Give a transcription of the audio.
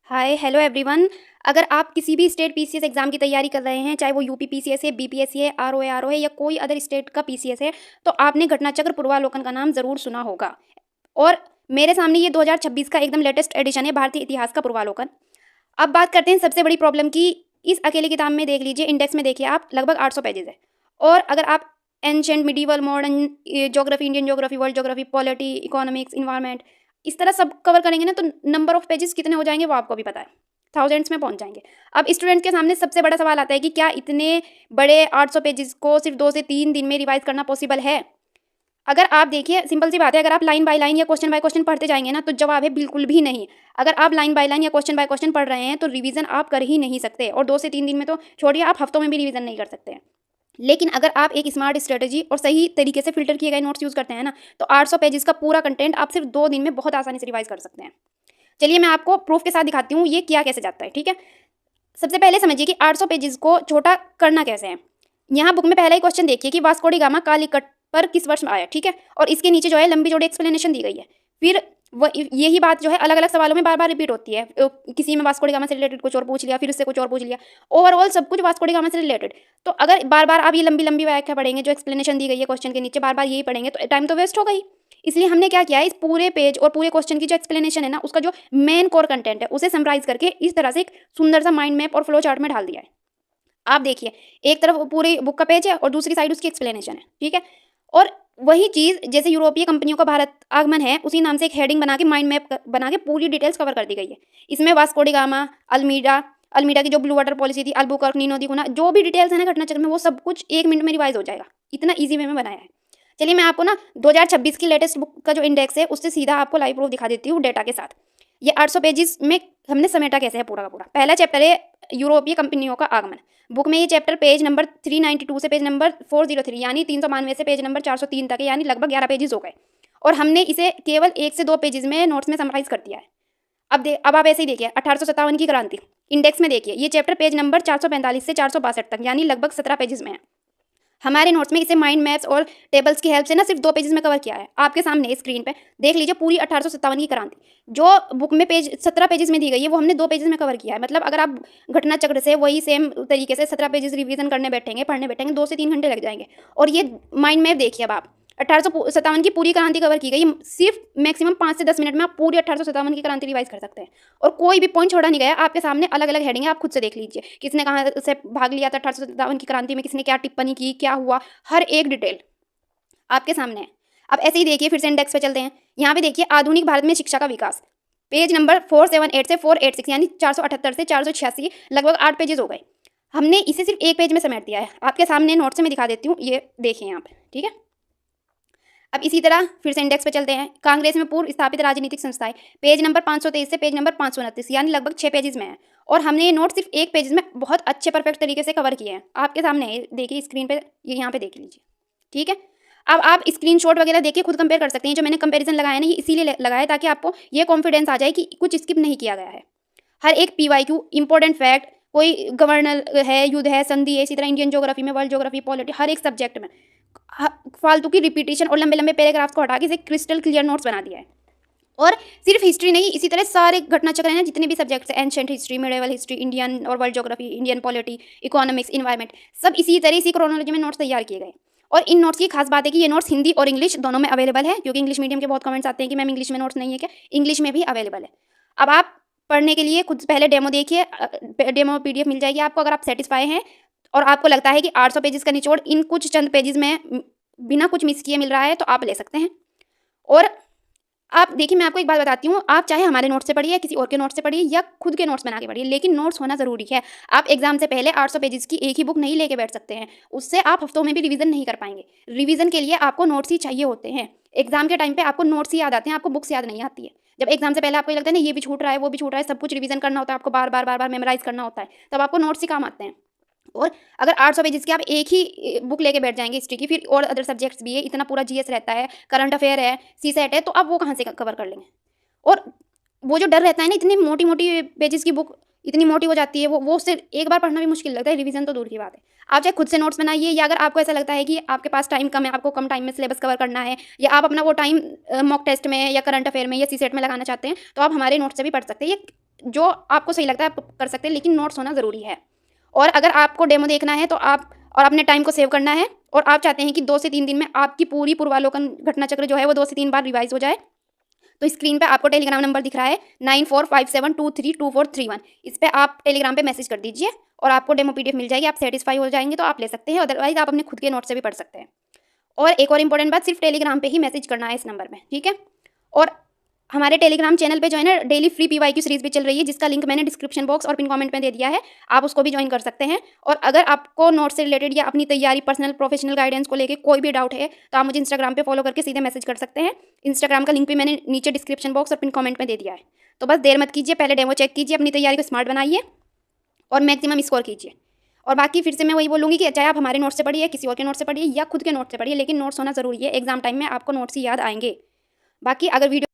Hi hello everyone. अगर आप किसी भी स्टेट पीसीएस एग्जाम की तैयारी कर रहे हैं, चाहे वो यूपी पीसीएस है, बीपीएससी है, आरओ है या कोई अदर स्टेट का पीसीएस है, तो आपने घटनाचक्र पूर्वावलोकन का नाम जरूर सुना होगा। और मेरे सामने ये 2026 का एकदम लेटेस्ट एडिशन है भारतीय इतिहास का पूर्वावलोकन। अब बात करते हैं सबसे बड़ी प्रॉब्लम की। इस अकेले किताब में देख लीजिए, इंडेक्स में देखिए आप, लगभग 800 पेजेस है। और अगर आप ancient, medieval, modern geography, Indian geography, world geography, polity, economics, environment, इस तरह सब कवर करेंगे ना, तो नंबर ऑफ पेजेस कितने हो जाएंगे वो आपको भी पता है, थाउजेंड्स में पहुंच जाएंगे। अब स्टूडेंट के सामने सबसे बड़ा सवाल आता है कि क्या इतने बड़े 800 पेजेस को सिर्फ 2 से 3 दिन में रिवाइज करना पॉसिबल है। अगर आप देखिए, सिंपल सी बात है, अगर आप लाइन बाय लाइन या क्वेश्चन बाय क्वेश्चन पढ़ते जाएंगे ना, तो जवाब है बिल्कुल भी नहीं। अगर आप लाइन बाय लाइन या क्वेश्चन बाय क्वेश्चन पढ़ रहे हैं तो रिवीजन आप कर ही नहीं सकते, और 2 से 3 दिन में तो छोड़िए, आप हफ्तों में भी रिवीजन नहीं कर सकते हैं। लेकिन अगर आप एक स्मार्ट स्ट्रेटजी और सही तरीके से फिल्टर किए गए नोट्स यूज करते हैं ना, तो 800 पेजेस का पूरा कंटेंट आप सिर्फ 2 दिन में बहुत आसानी से रिवाइज कर सकते हैं। चलिए मैं आपको प्रूफ के साथ दिखाती हूँ ये किया कैसे जाता है, ठीक है। सबसे पहले समझिए कि 800 पेजेस को छोटा करना कैसे है। यहाँ बुक में पहला ही क्वेश्चन देखिए कि वास्को डी गामा कालीकट पर किस वर्ष में आया, ठीक है। और इसके नीचे जो है लंबी चौड़ी एक्सप्लेनेशन दी गई है। फिर यही बात जो है अलग अलग सवालों में बार बार रिपीट होती है। किसी में वास्को डी गामा से रिलेटेड कुछ और पूछ लिया, फिर उससे कुछ और पूछ लिया, ओवरऑल सब कुछ वास्को डी गामा से रिलेटेड। तो अगर बार बार आप ये लंबी लंबी व्याख्या पढ़ेंगे, जो एक्सप्लेनेशन दी गई है क्वेश्चन के नीचे, बार बार यही पढ़ेंगे तो टाइम तो वेस्ट होगा ही। इसलिए हमने क्या किया है, इस पूरे पेज और पूरे क्वेश्चन की जो एक्सप्लेनेशन है ना, उसका जो मेन कोर कंटेंट है उसे समराइज करके इस तरह से एक सुंदर सा माइंड मैप और फ्लो चार्ट में डाल दिया है। आप देखिए, एक तरफ पूरी बुक का पेज है और दूसरी साइड उसकी एक्सप्लेनेशन है, ठीक है। और वही चीज जैसे यूरोपीय कंपनियों का भारत आगमन है, उसी नाम से एक हेडिंग बना के माइंड मैप बना के पूरी डिटेल्स कवर कर दी गई है। इसमें वास्को डी गामा, अल्मीडा की जो ब्लू वाटर पॉलिसी थी, अल्बुकर्क, नीनो दी गुना, जो भी डिटेल्स है ना घटनाचक्र में, वो सब कुछ 1 मिनट में रिवाइज हो जाएगा। इतना ईजी वे में बनाया है। चलिए मैं आपको ना 2026 की लेटेस्ट बुक का जो इंडेक्स है उससे सीधा आपको लाइव प्रूफ दिखा देती हूँ डेटा के साथ। ये 800 पेजेस में हमने समेटा कैसे है पूरा का पूरा। पहला चैप्टर है यूरोपीय कंपनियों का आगमन। बुक में ये चैप्टर पेज नंबर 392 से पेज नंबर 403 यानी 392 से पेज नंबर 403 तक है, यानी लगभग 11 पेजेस हो गए। और हमने इसे केवल 1 से 2 पेजेस में नोट्स में समराइज कर दिया है। अब आप ऐसे ही देखिए, 1857 की क्रांति इंडेक्स में देखिए, ये चैप्टर पेज नंबर 445 से 462 तक यानी लगभग 17 पेजेस में है। हमारे नोट्स में इसे माइंड मैप्स और टेबल्स की हेल्प से ना सिर्फ 2 पेजेस में कवर किया है। आपके सामने स्क्रीन पे देख लीजिए, पूरी 1857 की क्रांति जो बुक में पेज 17 पेजेस में दी गई है, वो हमने 2 पेजेस में कवर किया है। मतलब अगर आप घटना चक्र से वही सेम तरीके से 17 पेजेस रिवीजन करने बैठेंगे, पढ़ने बैठेंगे, 2 से 3 घंटे लग जाएंगे। और ये माइंड मैप देखिए, अब आप 1857 की पूरी क्रांति कवर की गई, सिर्फ मैक्सिमम 5 से 10 मिनट में आप पूरी 1857 की क्रांति रिवाइज कर सकते हैं। और कोई भी पॉइंट छोड़ा नहीं गया। आपके सामने अलग अलग हेडिंग है, आप खुद से देख लीजिए, किसने कहाँ से भाग लिया था 1857 की क्रांति में, किसने क्या टिप्पणी की, क्या हुआ, हर एक डिटेल आपके सामने है। अब ऐसे ही देखिए, फिर से इंडेक्स पे चलते हैं। यहाँ पे देखिए आधुनिक भारत में शिक्षा का विकास, पेज नंबर 478 से 486 यानी 478 से 486, लगभग 8 पेजेस हो गए। हमने इसे सिर्फ 1 पेज में समेट दिया है। आपके सामने नोट से मैं दिखा देती हूँ, ये देखिए यहाँ पे, ठीक है। अब इसी तरह फिर से इंडेक्स पे चलते हैं। कांग्रेस में पूर्व स्थापित राजनीतिक संस्थाएं, पेज नंबर 523 से पेज नंबर 529 यानी लगभग 6 पेजेस में है। और हमने ये नोट सिर्फ 1 पेज में बहुत अच्छे परफेक्ट तरीके से कवर किए हैं। आपके सामने देखिए स्क्रीन पे, ये यहाँ पे देख लीजिए, ठीक है। अब आप स्क्रीनशॉट वगैरह देखिए, खुद कंपेयर कर सकते हैं। जो मैंने कंपैरिजन लगाया ना, ये इसीलिए लगाया ताकि आपको ये कॉन्फिडेंस आ जाए कि कुछ स्किप नहीं किया गया है। हर एक पीवाईक्यू, इंपॉर्टेंट फैक्ट, कोई गवर्नर है, युद्ध है, संधि है, इसी तरह इंडियन ज्योग्राफी में, वर्ल्ड ज्योग्राफी, पॉलिटी, हर एक सब्जेक्ट में फालतू की रिपीटेशन और लंबे लंबे पैराग्राफ्स को हटा के इसे क्रिस्टल क्लियर नोट्स बना दिया है। और सिर्फ हिस्ट्री नहीं, इसी तरह सारे घटना चक्र है ना, जितने भी सब्जेक्ट्स हैं, ancient history, medieval history, Indian और world geography, Indian polity, economics, environment, सब इसी तरह इसी क्रोनोलॉजी में नोट्स तैयार किए गए। और इन नोट्स की खास बात है कि ये नोट्स हिंदी और इंग्लिश दोनों में अवेलेबल है, क्योंकि इंग्लिश मीडियम के बहुत कमेंट्स आते हैं कि मैम इंग्लिश में नोट्स नहीं है क्या। इंग्लिश में भी अवेलेबल है। अब आप पढ़ने के लिए खुद पहले डेमो देखिए, डेमो पीडीएफ मिल जाएगी आपको। अगर आप सेटिस्फाई हैं और आपको लगता है कि 800 पेजेस का निचोड़ इन कुछ चंद पेजेस में बिना कुछ मिस किए मिल रहा है, तो आप ले सकते हैं। और आप देखिए, मैं आपको एक बात बताती हूँ, आप चाहे हमारे नोट्स से पढ़िए, किसी और के नोट्स से पढ़िए या खुद के नोट्स बना के पढ़िए, लेकिन नोट्स होना जरूरी है। आप एग्जाम से पहले 800 पेजेस की एक ही बुक नहीं लेके बैठ सकते हैं, उससे आप हफ्तों में भी रिवीजन नहीं कर पाएंगे। रिवीजन के लिए आपको नोट्स ही चाहिए होते हैं। एग्जाम के टाइम पे आपको नोट्स ही याद आते हैं, आपको बुक्स याद नहीं आती है। जब एग्जाम से पहले आपको लगता है ना, ये भी छूट रहा है, वो भी छूट रहा है, सब कुछ रिवीजन करना होता है, आपको बार बार मेमोराइज करना होता है, तब आपको नोट्स ही काम आते हैं। और अगर 800 पेजेस की आप एक ही बुक लेके बैठ जाएंगे हिस्ट्री की, फिर और अदर सब्जेक्ट्स भी है, इतना पूरा जीएस रहता है, करंट अफेयर है, सीसेट है, तो आप वो कहाँ से कवर कर लेंगे। और वो जो डर रहता है ना, इतनी मोटी मोटी पेजेस की बुक इतनी मोटी हो जाती है, वो उससे एक बार पढ़ना भी मुश्किल लगता है, रिवीजन तो दूर की बात है। आप चाहे खुद से नोट्स बनाइए, या अगर आपको ऐसा लगता है कि आपके पास टाइम कम है, आपको कम टाइम में सिलेबस कवर करना है, या आप अपना वो टाइम मॉक टेस्ट में या करंट अफेयर में या सीसेट में लगाना चाहते हैं, तो आप हमारे नोट्स से भी पढ़ सकते हैं। ये जो आपको सही लगता है आप कर सकते हैं, लेकिन नोट्स होना ज़रूरी है। और अगर आपको डेमो देखना है तो आप और अपने टाइम को सेव करना है और आप चाहते हैं कि 2 से 3 दिन में आपकी पूरी पूर्वावलोकन घटना चक्र जो है वो 2 से 3 बार रिवाइज़ हो जाए, तो स्क्रीन पे आपको टेलीग्राम नंबर दिख रहा है 9457232431। इस पे आप टेलीग्राम पे मैसेज कर दीजिए और आपको डेमो पीडीएफ मिल जाएगी। आप सेटिस्फाई हो जाएंगे तो आप ले सकते हैं, अदरवाइज आप अपने खुद के नोट से भी पढ़ सकते हैं। और एक और इंपॉर्टेंट बात, सिर्फ टेलीग्राम पे ही मैसेज करना है इस नंबर में, ठीक है। और हमारे टेलीग्राम चैनल पे जो है ना डेली फ्री पीवाईक्यू सीरीज भी चल रही है, जिसका लिंक मैंने डिस्क्रिप्शन बॉक्स और पिन कमेंट में दे दिया है, आप उसको भी ज्वाइन कर सकते हैं। और अगर आपको नोट से रिलेटेड या अपनी तैयारी, पर्सनल प्रोफेशनल गाइडेंस को लेकर कोई भी डाउट है तो आप मुझे इंस्टाग्राम पे फॉलो करके सीधे मैसेज कर सकते हैं। इंस्टाग्राम का लिंक भी मैंने नीचे डिस्क्रिप्शन बॉक्स और पिन कमेंट में दे दिया है। तो बस देर मत कीजिए, पहले डेमो चेक कीजिए, अपनी तैयारी को स्मार्ट बनाइए और मैक्सिमम स्कोर कीजिए। और बाकी फिर से मैं वही बोलूँगी कि चाहे आप हमारे नोट से पढ़िए, किसी और के नोट से पढ़िए या खुद के नोट से पढ़िए, लेकिन नोट्स होना ज़रूरी है। एग्जाम टाइम में आपको नोट्स ही याद आएंगे। बाकी अगर वीडियो